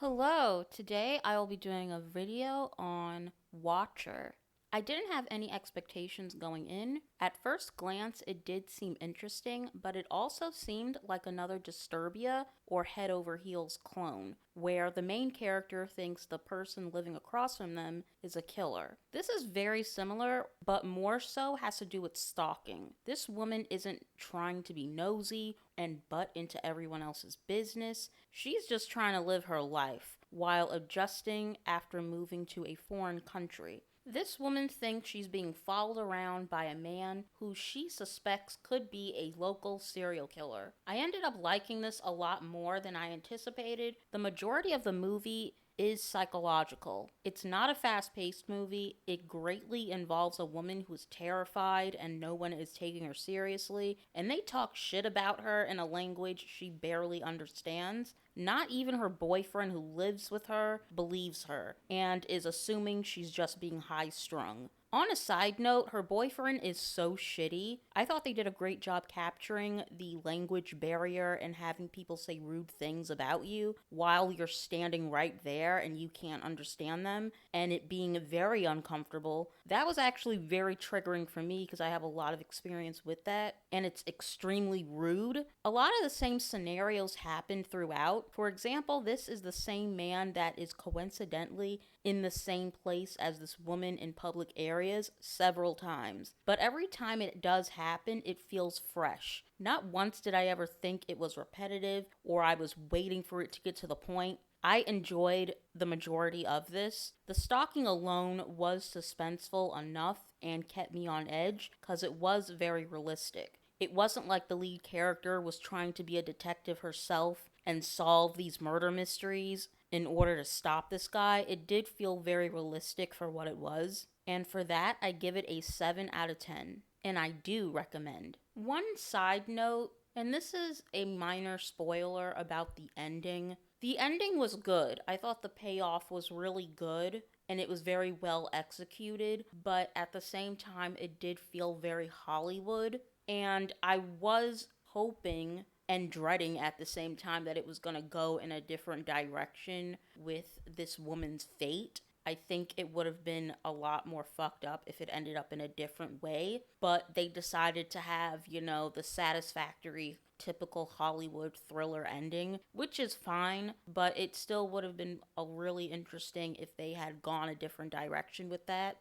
Hello, today I will be doing a video on Watcher. I didn't have any expectations going in. At first glance, it did seem interesting, but it also seemed like another Disturbia or Head Over Heels clone, where the main character thinks the person living across from them is a killer. This is very similar, but more so has to do with stalking. This woman isn't trying to be nosy and butt into everyone else's business. She's just trying to live her life while adjusting after moving to a foreign country. This woman thinks she's being followed around by a man who she suspects could be a local serial killer. I ended up liking this a lot more than I anticipated. The majority of the movie is psychological. It's not a fast paced movie. It greatly involves a woman who's terrified and no one is taking her seriously, and they talk shit about her in a language she barely understands. Not even her boyfriend who lives with her believes her and is assuming she's just being high strung. On a side note, her boyfriend is so shitty. I thought they did a great job capturing the language barrier and having people say rude things about you while you're standing right there and you can't understand them, and it being very uncomfortable. That was actually very triggering for me because I have a lot of experience with that, and it's extremely rude. A lot of the same scenarios happen throughout. For example, this is the same man that is coincidentally in the same place as this woman in public areas several times. But every time it does happen, it feels fresh. Not once did I ever think it was repetitive or I was waiting for it to get to the point. I enjoyed the majority of this. The stalking alone was suspenseful enough and kept me on edge because it was very realistic. It wasn't like the lead character was trying to be a detective herself and solve these murder mysteries in order to stop this guy. It did feel very realistic for what it was. And for that, I give it a 7 out of 10. And I do recommend. One side note, and this is a minor spoiler about the ending. The ending was good. I thought the payoff was really good and it was very well executed, but at the same time, it did feel very Hollywood. And I was hoping and dreading at the same time that it was going to go in a different direction with this woman's fate. I think it would have been a lot more fucked up if it ended up in a different way, but they decided to have, the satisfactory typical Hollywood thriller ending, which is fine, but it still would have been a really interesting if they had gone a different direction with that.